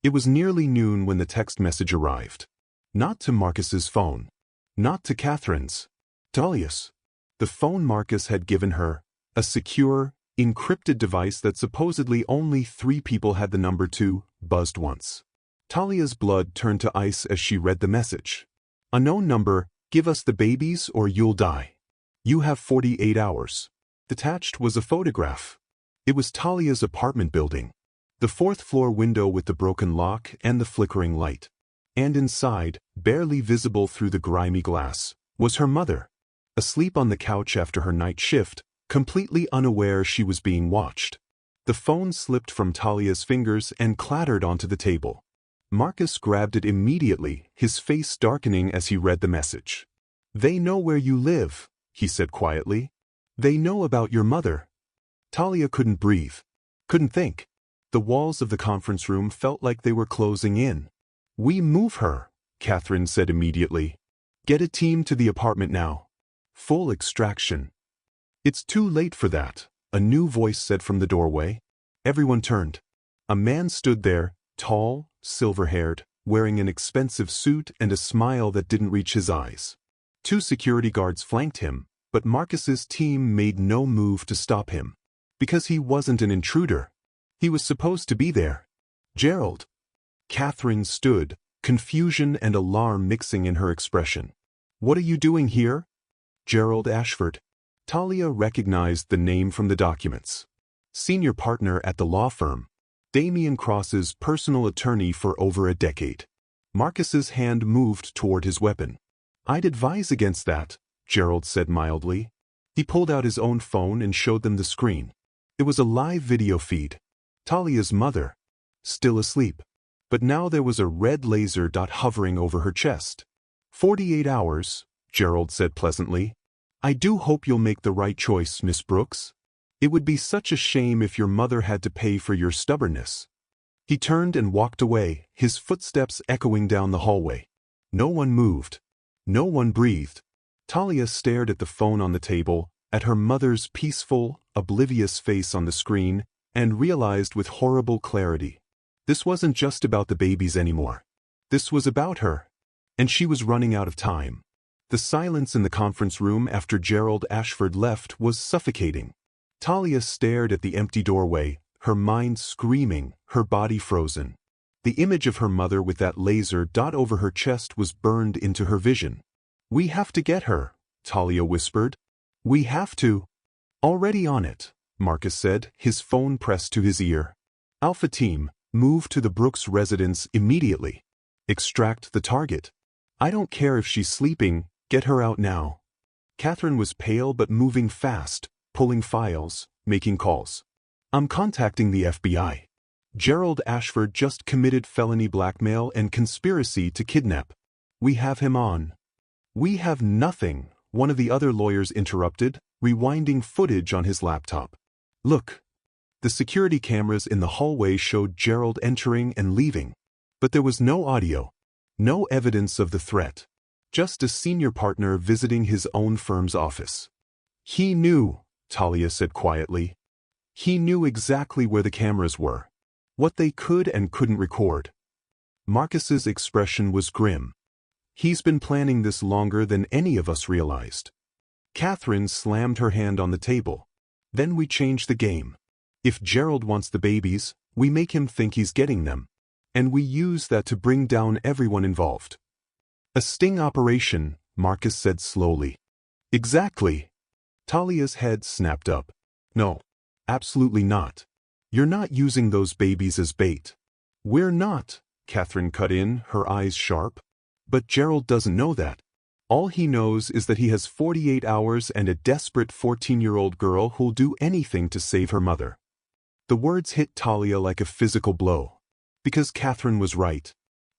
S1: It was nearly noon when the text message arrived. Not to Marcus's phone. Not to Catherine's. Talia's. The phone Marcus had given her, a secure, encrypted device that supposedly only 3 people had the number to, buzzed once. Talia's blood turned to ice as she read the message. "Unknown number, give us the babies or you'll die. You have 48 hours. Attached was a photograph. It was Talia's apartment building. The 4th-floor window with the broken lock and the flickering light. And inside, barely visible through the grimy glass, was her mother, asleep on the couch after her night shift, completely unaware she was being watched. The phone slipped from Talia's fingers and clattered onto the table. Marcus grabbed it immediately, his face darkening as he read the message. "They know where you live," he said quietly. "They know about your mother." Talia couldn't breathe. Couldn't think. The walls of the conference room felt like they were closing in. "We move her," Catherine said immediately. "Get a team to the apartment now. Full extraction." "It's too late for that," a new voice said from the doorway. Everyone turned. A man stood there, tall, silver-haired, wearing an expensive suit and a smile that didn't reach his eyes. 2 security guards flanked him, but Marcus's team made no move to stop him. Because he wasn't an intruder. He was supposed to be there. "Gerald." Catherine stood, confusion and alarm mixing in her expression. "What are you doing here?" "Gerald Ashford." Talia recognized the name from the documents. Senior partner at the law firm. Damian Cross's personal attorney for over a decade. Marcus's hand moved toward his weapon. "I'd advise against that," Gerald said mildly. He pulled out his own phone and showed them the screen. It was a live video feed. Talia's mother. Still asleep. But now there was a red laser dot hovering over her chest. 48 hours, Gerald said pleasantly. "I do hope you'll make the right choice, Miss Brooks. It would be such a shame if your mother had to pay for your stubbornness." He turned and walked away, his footsteps echoing down the hallway. No one moved. No one breathed. Talia stared at the phone on the table, at her mother's peaceful, oblivious face on the screen, and realized with horrible clarity. This wasn't just about the babies anymore. This was about her. And she was running out of time. The silence in the conference room after Gerald Ashford left was suffocating. Talia stared at the empty doorway, her mind screaming, her body frozen. The image of her mother with that laser dot over her chest was burned into her vision. "We have to get her," Talia whispered. "We have to." "Already on it," Marcus said, his phone pressed to his ear. "Alpha Team, move to the Brooks residence immediately. Extract the target. I don't care if she's sleeping, get her out now." Catherine was pale but moving fast, pulling files, making calls. "I'm contacting the FBI. Gerald Ashford just committed felony blackmail and conspiracy to kidnap. We have him on." "We have nothing," one of the other lawyers interrupted, rewinding footage on his laptop. "Look." The security cameras in the hallway showed Gerald entering and leaving. But there was no audio. No evidence of the threat. Just a senior partner visiting his own firm's office. "He knew," Talia said quietly. "He knew exactly where the cameras were. What they could and couldn't record." Marcus's expression was grim. "He's been planning this longer than any of us realized." Catherine slammed her hand on the table. "Then we change the game. If Gerald wants the babies, we make him think he's getting them. And we use that to bring down everyone involved." "A sting operation," Marcus said slowly. "Exactly." Talia's head snapped up. "No. Absolutely not. You're not using those babies as bait." "We're not," Catherine cut in, her eyes sharp. "But Gerald doesn't know that. All he knows is that he has 48 hours and a desperate 14-year-old girl who'll do anything to save her mother." The words hit Talia like a physical blow. Because Catherine was right.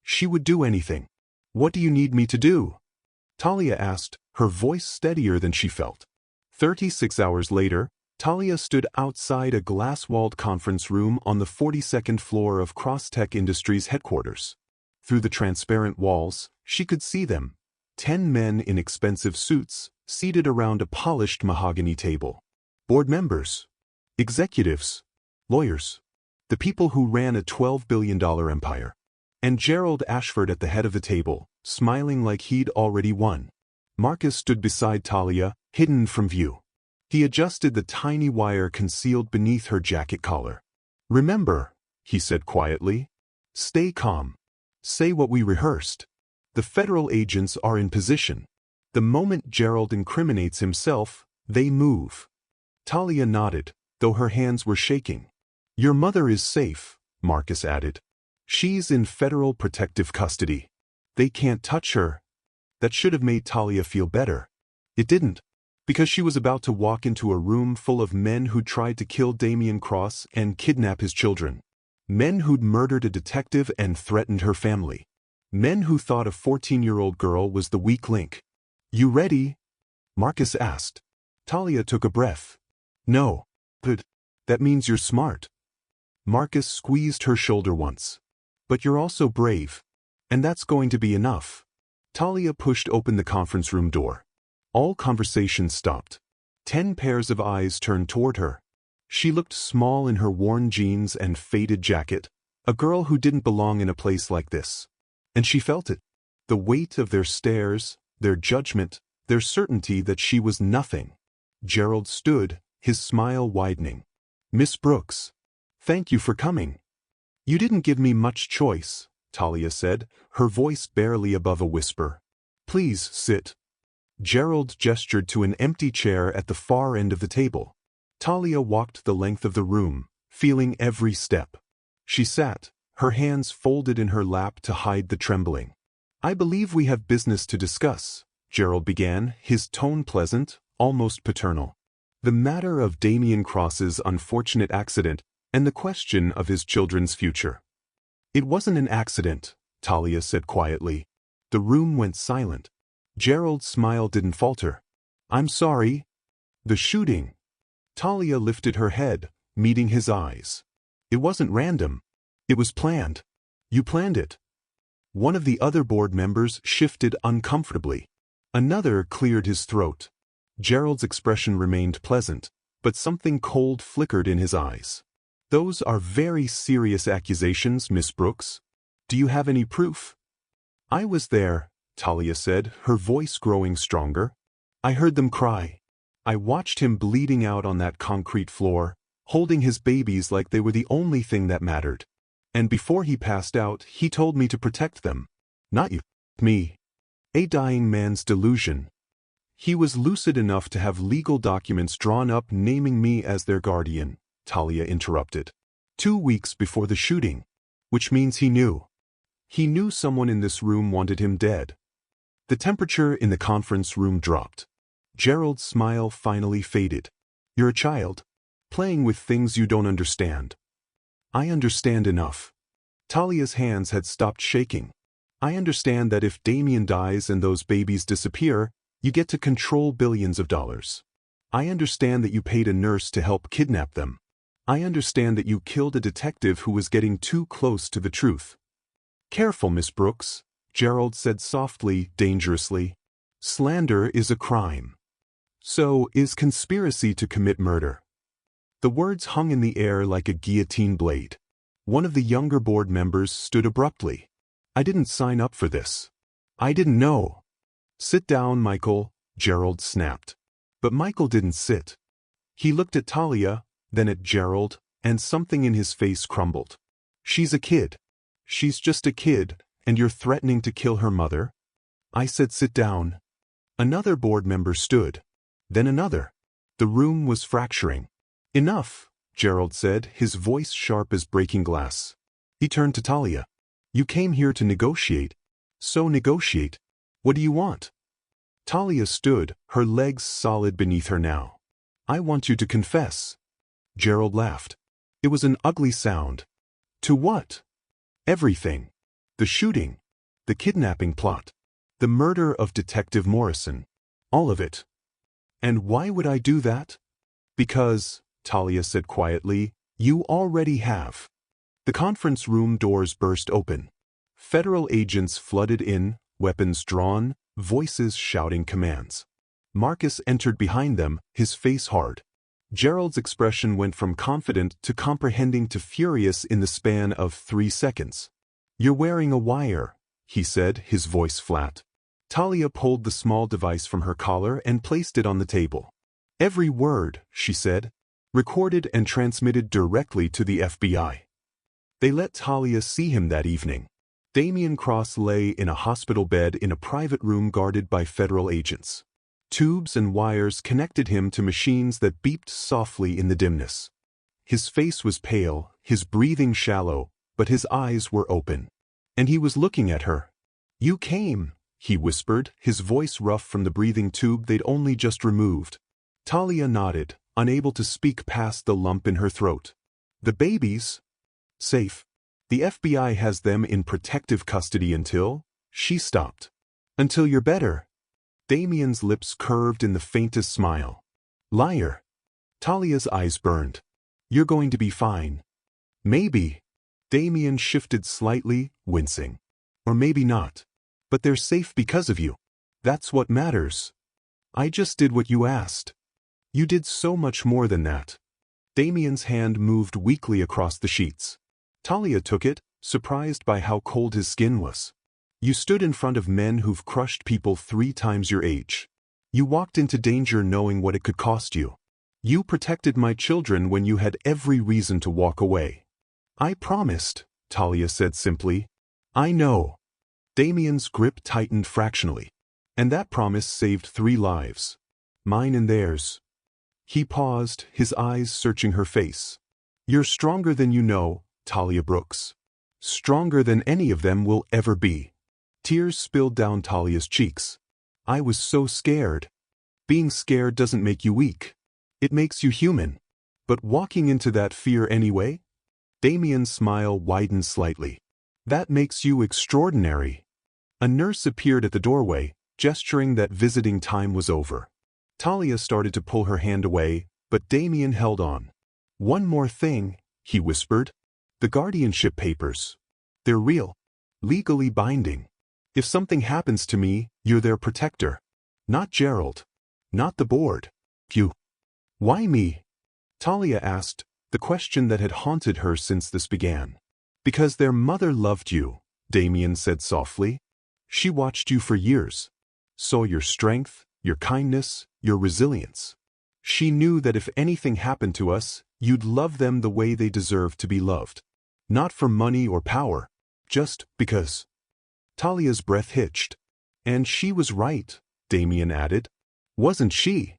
S1: She would do anything. "What do you need me to do?" Talia asked, her voice steadier than she felt. 36 hours later, Talia stood outside a glass-walled conference room on the 42nd floor of Crosstech Industries headquarters. Through the transparent walls, she could see them. 10 men in expensive suits, seated around a polished mahogany table. Board members. Executives. Lawyers. The people who ran a $12 billion empire. And Gerald Ashford at the head of the table, smiling like he'd already won. Marcus stood beside Talia, hidden from view. He adjusted the tiny wire concealed beneath her jacket collar. "Remember," he said quietly. "Stay calm. Say what we rehearsed. The federal agents are in position. The moment Gerald incriminates himself, they move." Talia nodded, though her hands were shaking. "Your mother is safe," Marcus added. "She's in federal protective custody. They can't touch her." That should have made Talia feel better. It didn't, because she was about to walk into a room full of men who tried to kill Damian Cross and kidnap his children. Men who'd murdered a detective and threatened her family. Men who thought a 14-year-old girl was the weak link. "You ready?" Marcus asked. Talia took a breath. "No. But that means you're smart." Marcus squeezed her shoulder once. "But you're also brave. And that's going to be enough." Talia pushed open the conference room door. All conversation stopped. 10 pairs of eyes turned toward her. She looked small in her worn jeans and faded jacket, a girl who didn't belong in a place like this. And she felt it. The weight of their stares, their judgment, their certainty that she was nothing. Gerald stood, his smile widening. "Miss Brooks. Thank you for coming." "You didn't give me much choice," Talia said, her voice barely above a whisper. "Please sit." Gerald gestured to an empty chair at the far end of the table. Talia walked the length of the room, feeling every step. She sat, her hands folded in her lap to hide the trembling. "I believe we have business to discuss," Gerald began, his tone pleasant, almost paternal. "The matter of Damien Cross's unfortunate accident and the question of his children's future." "It wasn't an accident," Talia said quietly. The room went silent. Gerald's smile didn't falter. "I'm sorry." "The shooting." Talia lifted her head, meeting his eyes. "It wasn't random. It was planned." "You planned it." One of the other board members shifted uncomfortably. Another cleared his throat. Gerald's expression remained pleasant, but something cold flickered in his eyes. "Those are very serious accusations, Miss Brooks. Do you have any proof?" "I was there," Talia said, her voice growing stronger. "I heard them cry. I watched him bleeding out on that concrete floor, holding his babies like they were the only thing that mattered. And before he passed out, he told me to protect them. Not you. Me. A dying man's delusion. He was lucid enough to have legal documents drawn up naming me as their guardian," Talia interrupted. 2 weeks before the shooting. Which means he knew. He knew someone in this room wanted him dead. The temperature in the conference room dropped. Gerald's smile finally faded. "You're a child, playing with things you don't understand." "I understand enough." Talia's hands had stopped shaking. "I understand that if Damien dies and those babies disappear, you get to control billions of dollars. I understand that you paid a nurse to help kidnap them. I understand that you killed a detective who was getting too close to the truth." "Careful, Miss Brooks," Gerald said softly, dangerously. "Slander is a crime. So is conspiracy to commit murder." The words hung in the air like a guillotine blade. One of the younger board members stood abruptly. "I didn't sign up for this. I didn't know." "Sit down, Michael," Gerald snapped. But Michael didn't sit. He looked at Talia, then at Gerald, and something in his face crumbled. "She's a kid. She's just a kid, and you're threatening to kill her mother?" I said sit down. Another board member stood. Then another. The room was fracturing. "Enough," Gerald said, his voice sharp as breaking glass. He turned to Talia. "You came here to negotiate. So negotiate. What do you want?" Talia stood, her legs solid beneath her now. "I want you to confess." Gerald laughed. It was an ugly sound. "To what?" "Everything. The shooting. The kidnapping plot. The murder of Detective Morrison. All of it." "And why would I do that?" "Because," Talia said quietly, "you already have." The conference room doors burst open. Federal agents flooded in, weapons drawn, voices shouting commands. Marcus entered behind them, his face hard. Gerald's expression went from confident to comprehending to furious in the span of 3 seconds. "You're wearing a wire," he said, his voice flat. Talia pulled the small device from her collar and placed it on the table. "Every word," she said, "recorded and transmitted directly to the FBI." They let Talia see him that evening. Damien Cross lay in a hospital bed in a private room guarded by federal agents. Tubes and wires connected him to machines that beeped softly in the dimness. His face was pale, his breathing shallow, but his eyes were open. And he was looking at her. "You came," he whispered, his voice rough from the breathing tube they'd only just removed. Talia nodded, unable to speak past the lump in her throat. "The babies?" "Safe. The FBI has them in protective custody until—" She stopped. "Until you're better." Damien's lips curved in the faintest smile. "Liar." Talia's eyes burned. "You're going to be fine." "Maybe." Damien shifted slightly, wincing. "Or maybe not. But they're safe because of you. That's what matters." "I just did what you asked." "You did so much more than that." Damien's hand moved weakly across the sheets. Talia took it, surprised by how cold his skin was. "You stood in front of men who've crushed people 3 times your age. You walked into danger knowing what it could cost you. You protected my children when you had every reason to walk away." "I promised," Talia said simply. "I know." Damien's grip tightened fractionally. And that promise saved 3 lives. Mine and theirs. He paused, his eyes searching her face. You're stronger than you know, Talia Brooks. Stronger than any of them will ever be. Tears spilled down Talia's cheeks. I was so scared. Being scared doesn't make you weak. It makes you human. But walking into that fear anyway? Damien's smile widened slightly. That makes you extraordinary. A nurse appeared at the doorway, gesturing that visiting time was over. Talia started to pull her hand away, but Damien held on. One more thing, he whispered. The guardianship papers. They're real. Legally binding. If something happens to me, you're their protector. Not Gerald. Not the board. You. Why me? Talia asked, the question that had haunted her since this began. Because their mother loved you, Damien said softly. She watched you for years. Saw your strength, your kindness, your resilience. She knew that if anything happened to us, you'd love them the way they deserve to be loved. Not for money or power, just because. Talia's breath hitched. And she was right, Damien added. Wasn't she?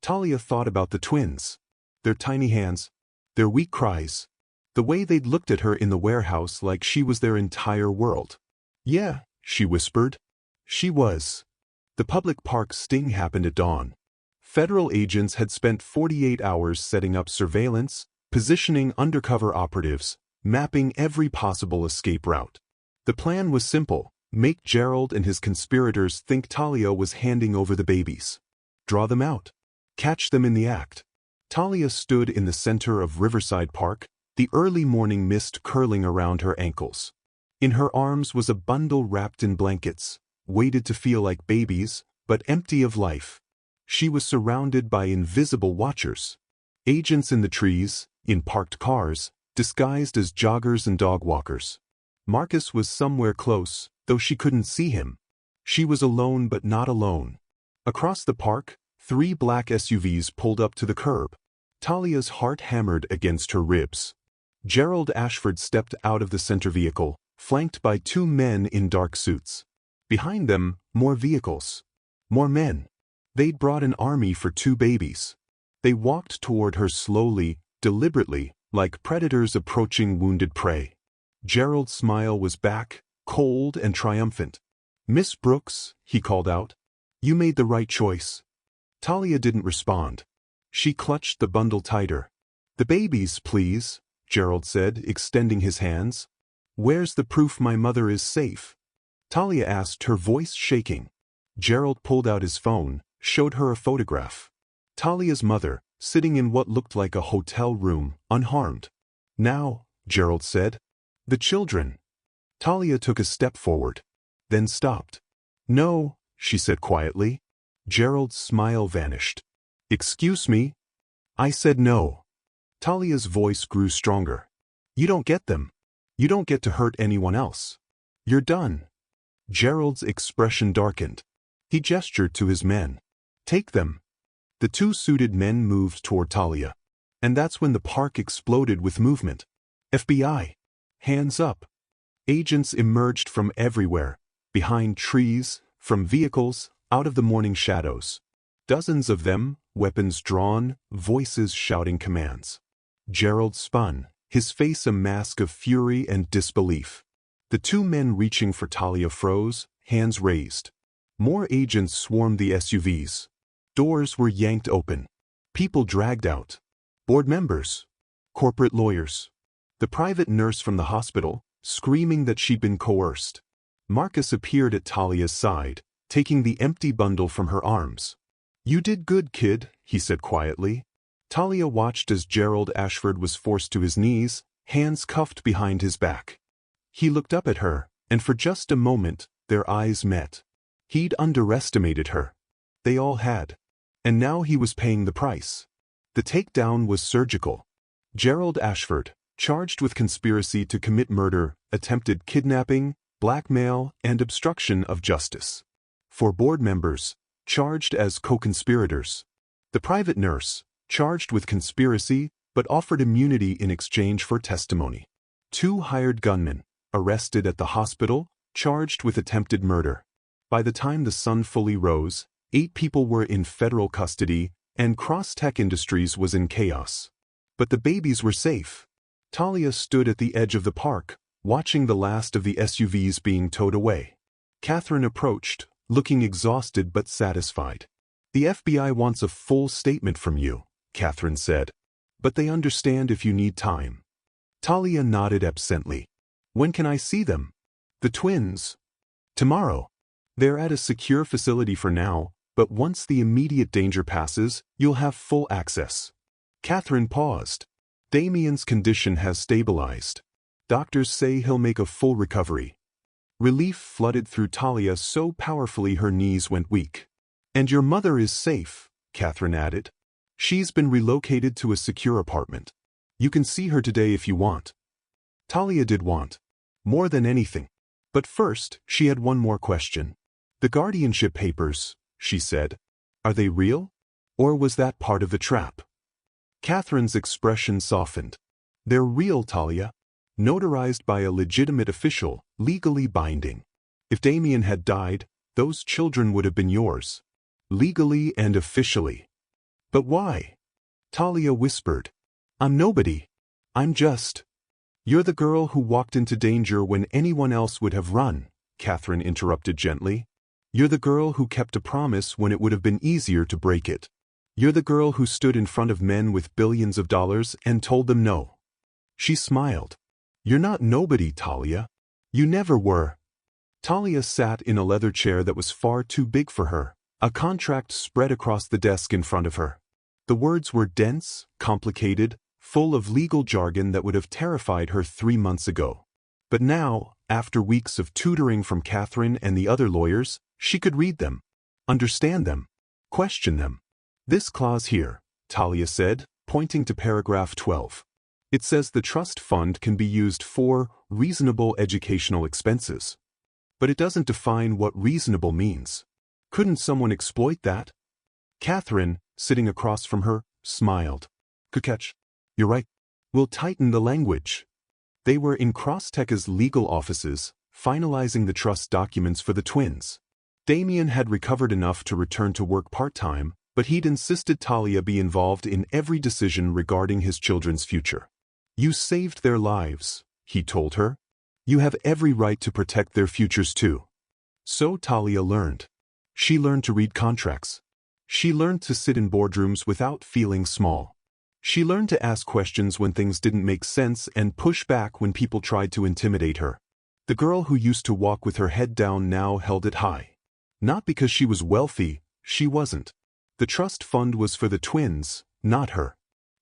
S1: Talia thought about the twins. Their tiny hands, their weak cries, the way they'd looked at her in the warehouse like she was their entire world. Yeah, she whispered. She was. The public park sting happened at dawn. Federal agents had spent 48 hours setting up surveillance, positioning undercover operatives, mapping every possible escape route. The plan was simple: make Gerald and his conspirators think Talia was handing over the babies. Draw them out. Catch them in the act. Talia stood in the center of Riverside Park, the early morning mist curling around her ankles. In her arms was a bundle wrapped in blankets, weighted to feel like babies, but empty of life. She was surrounded by invisible watchers. Agents in the trees, in parked cars, disguised as joggers and dog walkers. Marcus was somewhere close, though she couldn't see him. She was alone but not alone. Across the park, 3 black SUVs pulled up to the curb. Talia's heart hammered against her ribs. Gerald Ashford stepped out of the center vehicle, flanked by 2 men in dark suits. Behind them, more vehicles. More men. They'd brought an army for 2 babies. They walked toward her slowly, deliberately, like predators approaching wounded prey. Gerald's smile was back, cold and triumphant. Miss Brooks, he called out. You made the right choice. Talia didn't respond. She clutched the bundle tighter. The babies, please, Gerald said, extending his hands. Where's the proof my mother is safe? Talia asked, her voice shaking. Gerald pulled out his phone, showed her a photograph. Talia's mother, sitting in what looked like a hotel room, unharmed. Now, Gerald said. The children. Talia took a step forward, then stopped. No, she said quietly. Gerald's smile vanished. Excuse me? I said no. Talia's voice grew stronger. You don't get them. You don't get to hurt anyone else. You're done. Gerald's expression darkened. He gestured to his men. Take them. The 2 suited men moved toward Talia. And that's when the park exploded with movement. FBI. Hands up. Agents emerged from everywhere, behind trees, from vehicles, out of the morning shadows. Dozens of them, weapons drawn, voices shouting commands. Gerald spun, his face a mask of fury and disbelief. The 2 men reaching for Talia froze, hands raised. More agents swarmed the SUVs. Doors were yanked open. People dragged out. Board members. Corporate lawyers. The private nurse from the hospital, screaming that she'd been coerced. Marcus appeared at Talia's side, taking the empty bundle from her arms. You did good, kid, he said quietly. Talia watched as Gerald Ashford was forced to his knees, hands cuffed behind his back. He looked up at her, and for just a moment, their eyes met. He'd underestimated her. They all had. And now he was paying the price. The takedown was surgical. Gerald Ashford, charged with conspiracy to commit murder, attempted kidnapping, blackmail, and obstruction of justice. 4 board members, charged as co-conspirators. The private nurse, charged with conspiracy, but offered immunity in exchange for testimony. 2 hired gunmen, arrested at the hospital, charged with attempted murder. By the time the sun fully rose, 8 people were in federal custody, and Cross-Tech Industries was in chaos. But the babies were safe. Talia stood at the edge of the park, watching the last of the SUVs being towed away. Catherine approached, looking exhausted but satisfied. "The FBI wants a full statement from you," Catherine said. "But they understand if you need time." Talia nodded absently. "When can I see them?" "The twins." "Tomorrow. They're at a secure facility for now, but once the immediate danger passes, you'll have full access." Catherine paused. "Damien's condition has stabilized. Doctors say he'll make a full recovery." Relief flooded through Talia so powerfully her knees went weak. "And your mother is safe," Catherine added. "She's been relocated to a secure apartment. You can see her today if you want." Talia did want. More than anything. But first, she had one more question. "The guardianship papers," she said. "Are they real? Or was that part of the trap?" Catherine's expression softened. "They're real, Talia. Notarized by a legitimate official, legally binding. If Damien had died, those children would have been yours. Legally and officially." "But why?" Talia whispered. "I'm nobody. I'm just—" "You're the girl who walked into danger when anyone else would have run," Catherine interrupted gently. "You're the girl who kept a promise when it would have been easier to break it. You're the girl who stood in front of men with billions of dollars and told them no." She smiled. "You're not nobody, Talia. You never were." Talia sat in a leather chair that was far too big for her, a contract spread across the desk in front of her. The words were dense, complicated, full of legal jargon that would have terrified her 3 months ago. But now, after weeks of tutoring from Catherine and the other lawyers, she could read them, understand them, question them. "This clause here," Talia said, pointing to paragraph 12. "It says the trust fund can be used for reasonable educational expenses. But it doesn't define what reasonable means. Couldn't someone exploit that?" Catherine, sitting across from her, smiled. "Good catch. You're right. We'll tighten the language." They were in Cross-Tech's legal offices, finalizing the trust documents for the twins. Damien had recovered enough to return to work part-time, but he'd insisted Talia be involved in every decision regarding his children's future. "You saved their lives," he told her. "You have every right to protect their futures too." So Talia learned. She learned to read contracts. She learned to sit in boardrooms without feeling small. She learned to ask questions when things didn't make sense and push back when people tried to intimidate her. The girl who used to walk with her head down now held it high. Not because she was wealthy, she wasn't. The trust fund was for the twins, not her.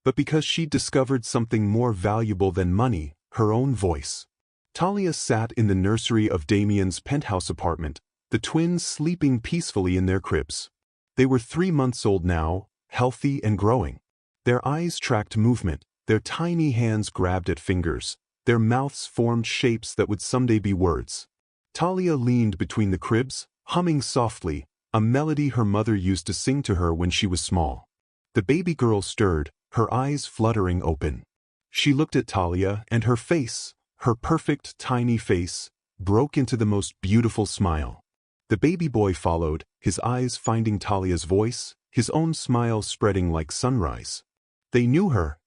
S1: But because she'd discovered something more valuable than money, her own voice. Talia sat in the nursery of Damien's penthouse apartment, the twins sleeping peacefully in their cribs. They were 3 months old now, healthy and growing. Their eyes tracked movement, their tiny hands grabbed at fingers, their mouths formed shapes that would someday be words. Talia leaned between the cribs, humming softly, a melody her mother used to sing to her when she was small. The baby girl stirred, her eyes fluttering open. She looked at Talia, and her face, her perfect tiny face, broke into the most beautiful smile. The baby boy followed, his eyes finding Talia's voice, his own smile spreading like sunrise. They knew her.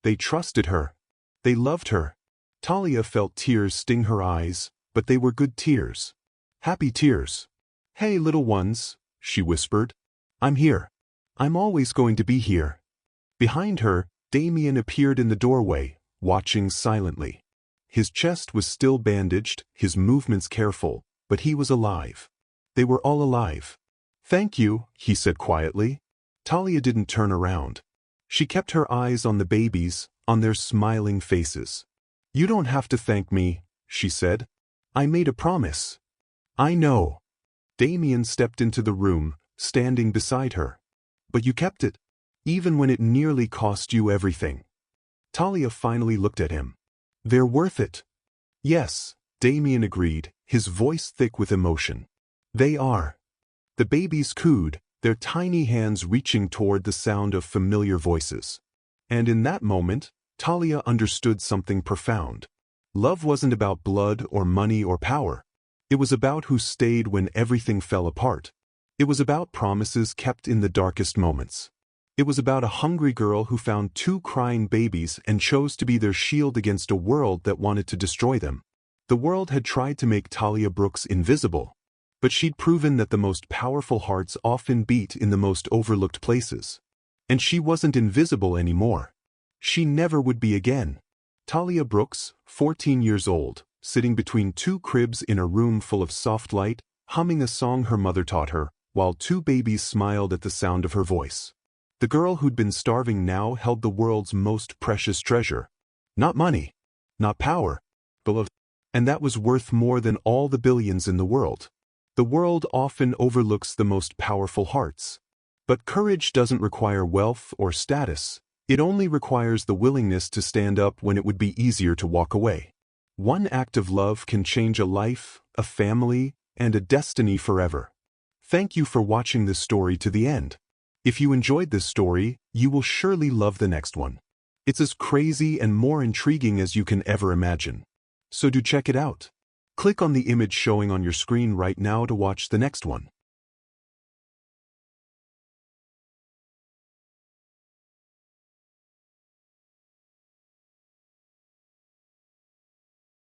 S1: They trusted her. They loved her. Talia felt tears sting her eyes, but they were good tears. Happy tears. "Hey, little ones," she whispered. "I'm here. I'm always going to be here." Behind her, Damien appeared in the doorway, watching silently. His chest was still bandaged, his movements careful, but he was alive. They were all alive. "Thank you," he said quietly. Talia didn't turn around. She kept her eyes on the babies, on their smiling faces. "You don't have to thank me," she said. "I made a promise." "I know." Damien stepped into the room, standing beside her. "But you kept it, even when it nearly cost you everything." Talia finally looked at him. "They're worth it." "Yes," Damien agreed, his voice thick with emotion. "They are." The babies cooed, their tiny hands reaching toward the sound of familiar voices. And in that moment, Talia understood something profound. Love wasn't about blood or money or power. It was about who stayed when everything fell apart. It was about promises kept in the darkest moments. It was about a hungry girl who found two crying babies and chose to be their shield against a world that wanted to destroy them. The world had tried to make Talia Brooks invisible, but she'd proven that the most powerful hearts often beat in the most overlooked places. And she wasn't invisible anymore. She never would be again. Talia Brooks, 14 years old, sitting between two cribs in a room full of soft light, humming a song her mother taught her, while two babies smiled at the sound of her voice. The girl who'd been starving now held the world's most precious treasure. Not money, not power, but love. And that was worth more than all the billions in the world. The world often overlooks the most powerful hearts. But courage doesn't require wealth or status. It only requires the willingness to stand up when it would be easier to walk away. One act of love can change a life, a family, and a destiny forever. Thank you for watching this story to the end. If you enjoyed this story, you will surely love the next one. It's as crazy and more intriguing as you can ever imagine. So do check it out. Click on the image showing on your screen right now to watch the next one.